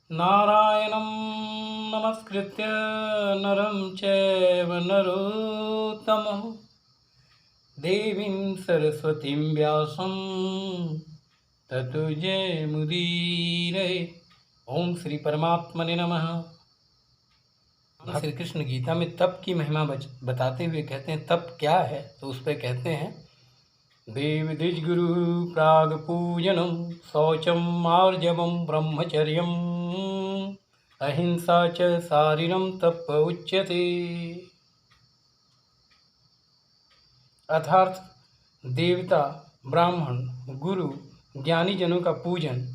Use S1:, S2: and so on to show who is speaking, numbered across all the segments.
S1: नारायणं नमस्कृत्य नरं चैव नरोत्तमं देवीं सरस्वतीं व्यासं ततो जयमुदीरये। ओम श्री परमात्मने नमः। श्री कृष्ण गीता में तप की महिमा बताते हुए कहते हैं तप क्या है, तो उस पर कहते हैं देव द्विज गुरु प्राग पूजनम शौचम आर्जवम ब्रह्मचर्यम अहिंसा च शारीरम तप उच्यते। अर्थात देवता, ब्राह्मण, गुरु, ज्ञानी जनों का पूजन,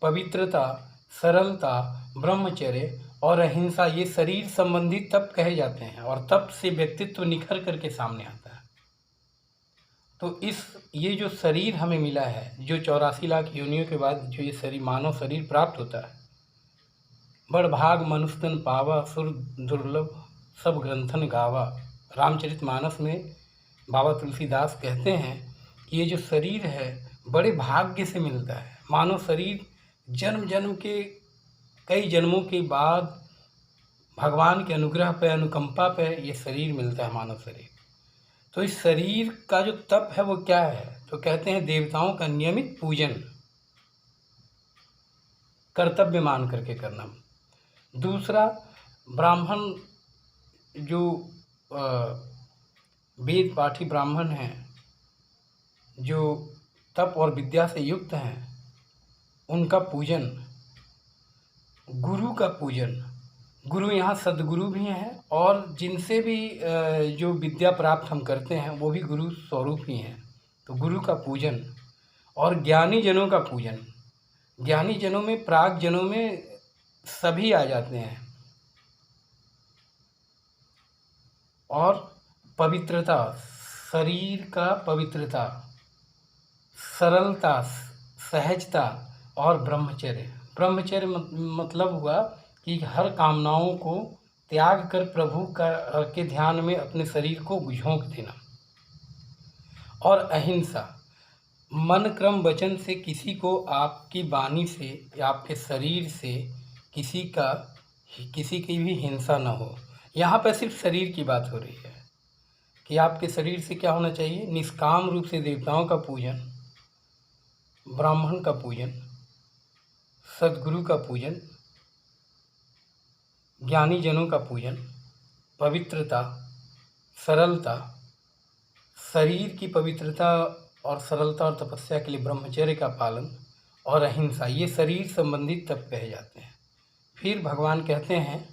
S1: पवित्रता, सरलता, ब्रह्मचर्य और अहिंसा ये शरीर संबंधी तप कहे जाते हैं और तप से व्यक्तित्व निखर करके सामने आता है। तो ये जो शरीर हमें मिला है, जो 84 लाख योनियों के बाद जो ये शरीर मानव शरीर प्राप्त होता है, बड़ भाग मनुष्य तन पावा सुर दुर्लभ सब ग्रंथन गावा। रामचरितमानस में बाबा तुलसीदास कहते हैं कि ये जो शरीर है बड़े भाग्य से मिलता है। मानव शरीर जन्म जन्म के कई जन्मों के बाद भगवान के अनुग्रह पे, अनुकंपा पे ये शरीर मिलता है, मानव शरीर। तो इस शरीर का जो तप है वो क्या है, तो कहते हैं देवताओं का नियमित पूजन कर्तव्य मान करके करना। दूसरा, ब्राह्मण जो वेद पाठी ब्राह्मण हैं, जो तप और विद्या से युक्त हैं, उनका पूजन। गुरु का पूजन, गुरु यहाँ सद्गुरु भी हैं और जिनसे भी जो विद्या प्राप्त हम करते हैं वो भी गुरु स्वरूप ही हैं। तो गुरु का पूजन और ज्ञानी जनों का पूजन। ज्ञानी जनों में, प्राग जनों में सभी आ जाते हैं। और पवित्रता, शरीर का पवित्रता, सरलता, सहजता और ब्रह्मचर्य। ब्रह्मचर्य मतलब हुआ कि हर कामनाओं को त्याग कर प्रभु के ध्यान में अपने शरीर को झोंक देना। और अहिंसा, मन क्रम वचन से किसी को आपकी वाणी से या आपके शरीर से किसी की भी हिंसा न हो। यहाँ पर सिर्फ शरीर की बात हो रही है कि आपके शरीर से क्या होना चाहिए, निष्काम रूप से देवताओं का पूजन, ब्राह्मण का पूजन, सद्गुरु का पूजन, ज्ञानी जनों का पूजन, पवित्रता, सरलता, शरीर की पवित्रता और सरलता और तपस्या के लिए ब्रह्मचर्य का पालन और अहिंसा, ये शरीर संबंधित तप कहे जाते हैं। फिर भगवान कहते हैं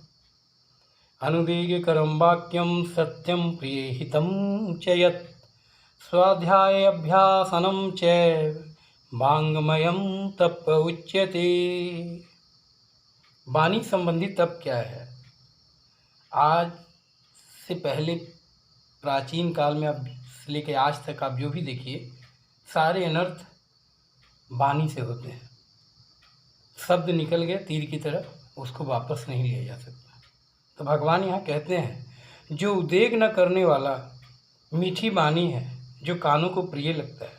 S1: अनुदेय करम वाक्यम सत्यम प्रिय हितम च यत् स्वाध्याय अभ्यासनम चैव वाङ्मयम तप उच्यते। वाणी संबंधी तप क्या है? आज से पहले प्राचीन काल में अब से लेकर आज तक आप जो भी देखिए, सारे अनर्थ वाणी से होते हैं। शब्द निकल गए तीर की तरह, उसको वापस नहीं लिया जा सकता। तो भगवान यहाँ कहते हैं जो उद्वेग न करने वाला मीठी वाणी है, जो कानों को प्रिय लगता है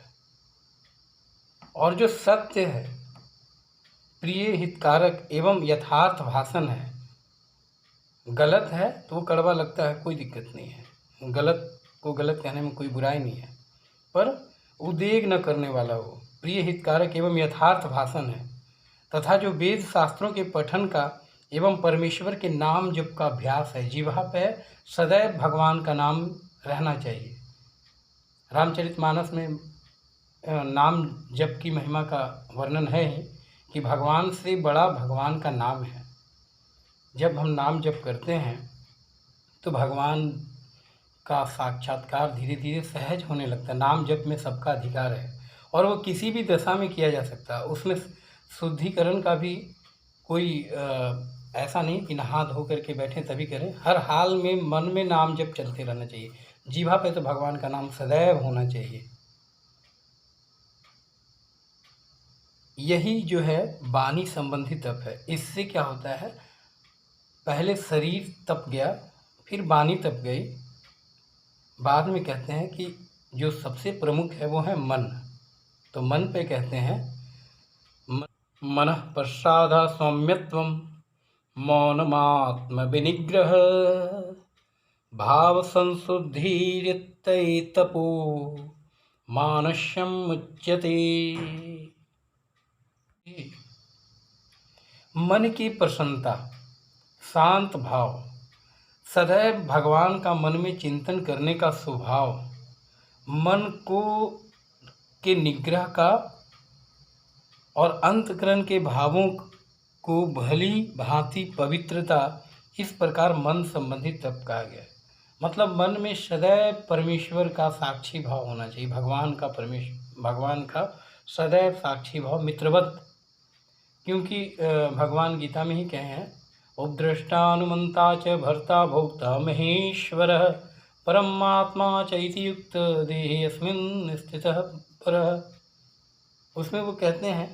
S1: और जो सत्य है, प्रिय, हितकारक एवं यथार्थ भाषण है। गलत है तो वो कड़वा लगता है, कोई दिक्कत नहीं है, गलत को गलत कहने में कोई बुराई नहीं है, पर उद्वेग न करने वाला हो, प्रिय, हितकारक एवं यथार्थ भाषण है। तथा जो वेद शास्त्रों के पठन का एवं परमेश्वर के नाम जप का अभ्यास है। जिह्वा पे सदैव भगवान का नाम रहना चाहिए। रामचरितमानस में नाम जप की महिमा का वर्णन है ही कि भगवान से बड़ा भगवान का नाम है। जब हम नाम जप करते हैं तो भगवान का साक्षात्कार धीरे धीरे सहज होने लगता है। नाम जप में सबका अधिकार है और वो किसी भी दशा में किया जा सकता है। उसमें शुद्धिकरण का भी कोई ऐसा नहीं कि नहा धो करके बैठें तभी करें। हर हाल में मन में नाम जप चलते रहना चाहिए। जीवा पे तो भगवान का नाम सदैव होना चाहिए। यही जो है वाणी संबंधी तप है। इससे क्या होता है, पहले शरीर तप गया, फिर वाणी तप गई, बाद में कहते हैं कि जो सबसे प्रमुख है वो है मन। तो मन पे कहते हैं मनः प्रसादा सौम्यत्वम मौनमात्म विनिग्रह भाव संशुद्धिरितपो मानस्यम उच्यते। मन की प्रसन्नता, शांत भाव, सदैव भगवान का मन में चिंतन करने का स्वभाव, मन को के निग्रह का और अंतःकरण के भावों को भली भांति पवित्रता, इस प्रकार मन संबंधी तप कहा गया है। मतलब मन में सदैव परमेश्वर का साक्षी भाव होना चाहिए, भगवान का सदैव साक्षी भाव, मित्रवत। क्योंकि भगवान गीता में ही कहे हैं, उपद्रष्टानुमंता च भर्ता भोक्ता महेश्वरः परमात्मा चैति युक्त देहेऽस्मिन् स्थितः परः। उसमें वो कहते हैं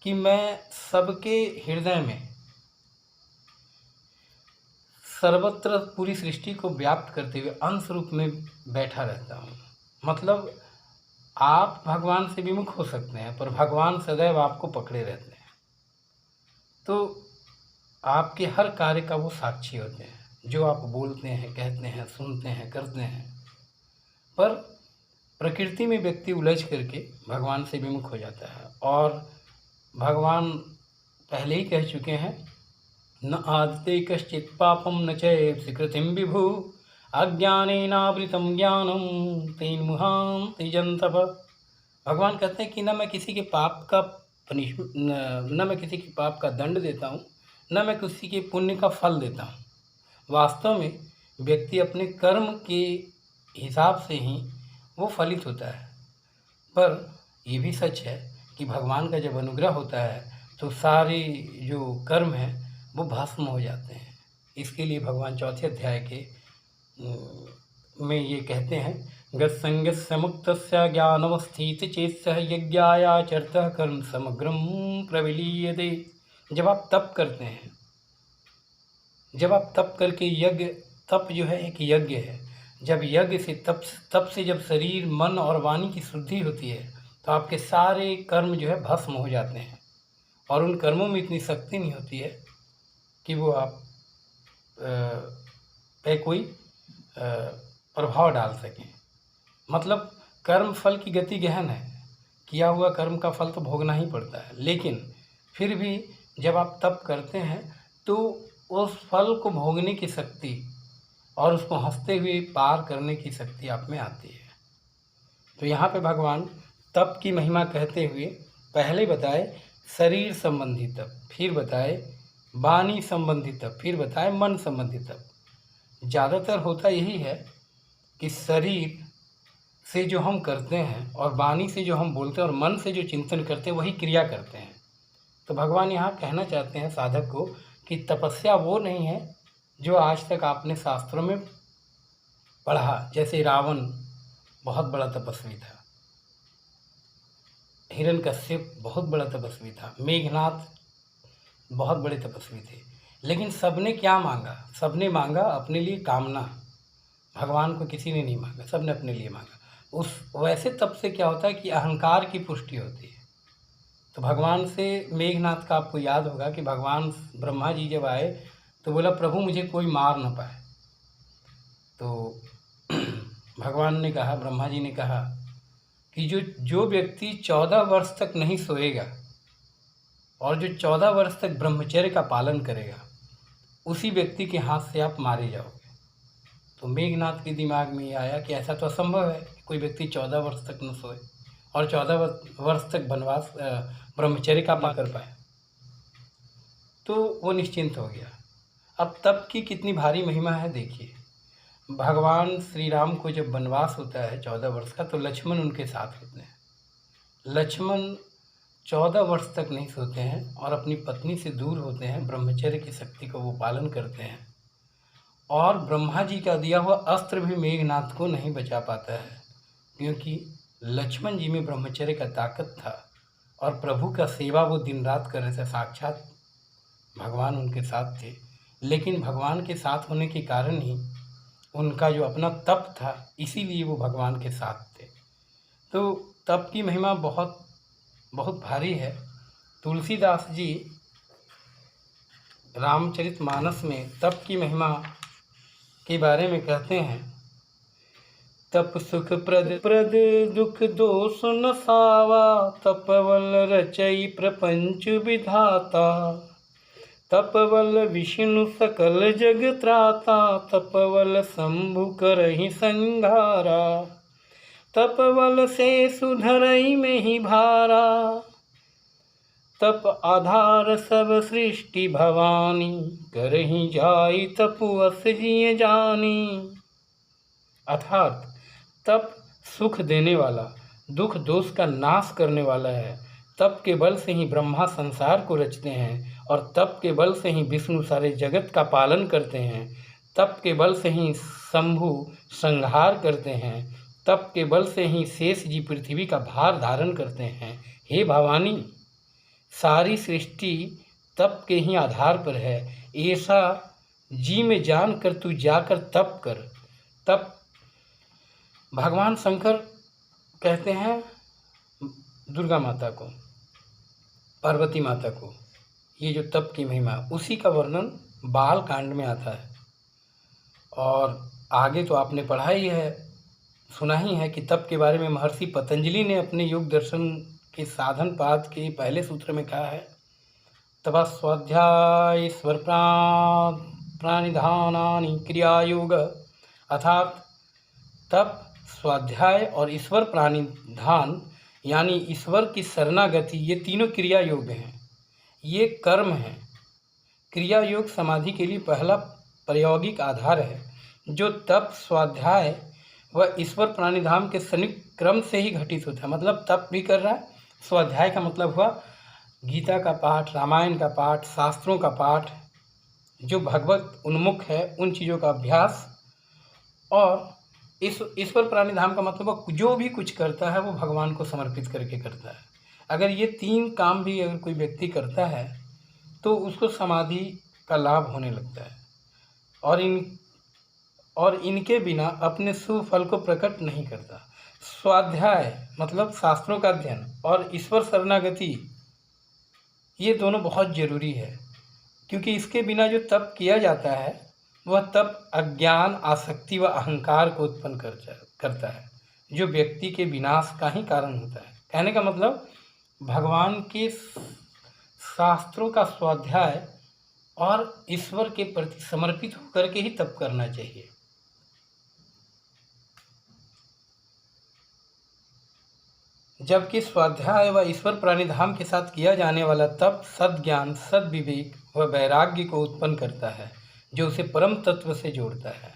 S1: कि मैं सबके हृदय में सर्वत्र पूरी सृष्टि को व्याप्त करते हुए अंश रूप में बैठा रहता हूँ। मतलब आप भगवान से विमुख हो सकते हैं, पर भगवान सदैव आपको पकड़े रहते हैं। तो आपके हर कार्य का वो साक्षी होते हैं, जो आप बोलते हैं, कहते हैं, सुनते हैं, करते हैं। पर प्रकृति में व्यक्ति उलझ करके भगवान से विमुख हो जाता है, और भगवान पहले ही कह चुके हैं, न आदते कश्चित् पापम न चैव कृतिम विभु अज्ञानेनावृतम ज्ञानम तेन मुहांति जन्तव। भगवान कहते हैं कि न मैं किसी के पाप का न मैं किसी के पाप का दंड देता हूँ, न मैं किसी के पुण्य का फल देता हूँ। वास्तव में व्यक्ति अपने कर्म के हिसाब से ही वो फलित होता है। पर ये भी सच है कि भगवान का जब अनुग्रह होता है तो सारे जो कर्म हैं वो भस्म हो जाते हैं। इसके लिए भगवान चौथे अध्याय के में ये कहते हैं, गत्संगस्य मुक्तस्य ज्ञानवस्थितचेतसः यज्ञायाचरतः कर्म समग्रम प्रविलीयते। जब आप तप करते हैं, जब आप तप करके तप जो है एक यज्ञ है। जब यज्ञ से तप से जब शरीर, मन और वाणी की शुद्धि होती है तो आपके सारे कर्म जो है भस्म हो जाते हैं, और उन कर्मों में इतनी शक्ति नहीं होती है कि वो आप पे कोई प्रभाव डाल सकें। मतलब कर्म फल की गति गहन है, किया हुआ कर्म का फल तो भोगना ही पड़ता है, लेकिन फिर भी जब आप तप करते हैं तो उस फल को भोगने की शक्ति और उसको हंसते हुए पार करने की शक्ति आप में आती है। तो यहाँ पे भगवान तप की महिमा कहते हुए पहले बताए शरीर संबंधी तप, फिर बताए वाणी संबंधी तप, फिर बताए मन संबंधी तप। ज़्यादातर होता यही है कि शरीर से जो हम करते हैं और वाणी से जो हम बोलते हैं और मन से जो चिंतन करते हैं वही क्रिया करते हैं। तो भगवान यहाँ कहना चाहते हैं साधक को कि तपस्या वो नहीं है जो आज तक आपने शास्त्रों में पढ़ा। जैसे रावण बहुत बड़ा तपस्वी था, हिरण्यकश्यप बहुत बड़ा तपस्वी था, मेघनाथ बहुत बड़े तपस्वी थे, लेकिन सबने क्या मांगा? सबने मांगा अपने लिए कामना। भगवान को किसी ने नहीं मांगा, सबने अपने लिए मांगा। उस वैसे तप से क्या होता है कि अहंकार की पुष्टि होती है। तो भगवान से मेघनाथ का आपको याद होगा कि भगवान ब्रह्मा जी जब आए तो बोला, प्रभु मुझे कोई मार न पाए। तो भगवान ने कहा, ब्रह्मा जी ने कहा कि जो व्यक्ति 14 वर्ष तक नहीं सोएगा और जो 14 वर्ष तक ब्रह्मचर्य का पालन करेगा, उसी व्यक्ति के हाथ से आप मारे जाओगे। तो मेघनाथ के दिमाग में ये आया कि ऐसा तो असंभव है, कोई व्यक्ति 14 वर्ष तक न सोए और 14 वर्ष तक वनवास ब्रह्मचर्य का पालन कर पाए। तो वो निश्चिंत हो गया। अब तप की कितनी भारी महिमा है देखिए। भगवान श्री राम को जब वनवास होता है 14 वर्ष का, तो लक्ष्मण उनके साथ होते हैं। लक्ष्मण 14 वर्ष तक नहीं सोते हैं और अपनी पत्नी से दूर होते हैं, ब्रह्मचर्य की शक्ति को वो पालन करते हैं। और ब्रह्मा जी का दिया हुआ अस्त्र भी मेघनाथ को नहीं बचा पाता है, क्योंकि लक्ष्मण जी में ब्रह्मचर्य का ताकत था और प्रभु का सेवा वो दिन रात कर रहे थे। साक्षात भगवान उनके साथ थे, लेकिन भगवान के साथ होने के कारण ही उनका जो अपना तप था, इसीलिए वो भगवान के साथ थे। तो तप की महिमा बहुत बहुत भारी है। तुलसीदास जी रामचरितमानस में तप की महिमा के बारे में कहते हैं, तप सुख प्रद दुख दोष नसावा, तपवल रचई प्रपंच विधाता, तपवल विष्णु सकल जग त्राता, तपवल शंभु करहि संघारा, तपवल से सुधरई में ही भारा, तप आधार सब सृष्टि भवानी, करहि जाई तपुअस जिय जानी। अर्थात तप सुख देने वाला, दुख दोष का नाश करने वाला है। तप के बल से ही ब्रह्मा संसार को रचते हैं और तप के बल से ही विष्णु सारे जगत का पालन करते हैं। तप के बल से ही शंभु संहार करते हैं। तप के बल से ही शेष जी पृथ्वी का भार धारण करते हैं। हे भवानी, सारी सृष्टि तप के ही आधार पर है। ऐसा जी में जान कर तू जाकर तप कर। तप भगवान शंकर कहते हैं दुर्गा माता को, पार्वती माता को, ये जो तप की महिमा, उसी का वर्णन बाल कांड में आता है। और आगे तो आपने पढ़ा ही है, सुना ही है कि तप के बारे में महर्षि पतंजलि ने अपने योग दर्शन के साधन पाद के पहले सूत्र में कहा है, तपः स्वाध्याय ईश्वर प्राणिधानानि क्रिया योग। अर्थात तप, स्वाध्याय और ईश्वर प्राणिधान यानी ईश्वर की शरणागति, ये तीनों क्रिया योग हैं, ये कर्म हैं। क्रिया योग समाधि के लिए पहला प्रायोगिक आधार है, जो तप, स्वाध्याय व ईश्वर प्राणिधाम के संयुक्त क्रम से ही घटित होता है। मतलब तप भी कर रहा है, स्वाध्याय का मतलब हुआ गीता का पाठ, रामायण का पाठ, शास्त्रों का पाठ, जो भगवत उन्मुख है उन चीज़ों का अभ्यास, और इस ईश्वर प्राणिधाम का मतलब जो भी कुछ करता है वो भगवान को समर्पित करके करता है। अगर ये तीन काम भी अगर कोई व्यक्ति करता है तो उसको समाधि का लाभ होने लगता है, और इनके बिना अपने शुभ फल को प्रकट नहीं करता। स्वाध्याय मतलब शास्त्रों का अध्ययन और ईश्वर शरणागति, ये दोनों बहुत ज़रूरी है, क्योंकि इसके बिना जो तप किया जाता है वह तप अज्ञान, आसक्ति व अहंकार को उत्पन्न करता है, जो व्यक्ति के विनाश का ही कारण होता है। कहने का मतलब भगवान के शास्त्रों का स्वाध्याय और ईश्वर के प्रति समर्पित होकर के ही तप करना चाहिए। जबकि स्वाध्याय व ईश्वर प्राणिधाम के साथ किया जाने वाला तप सद्ज्ञान, सद्विवेक व वैराग्य को उत्पन्न करता है, जो उसे परम तत्व से जोड़ता है।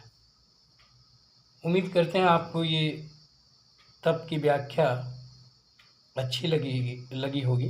S1: उम्मीद करते हैं आपको ये तप की व्याख्या अच्छी लगी होगी।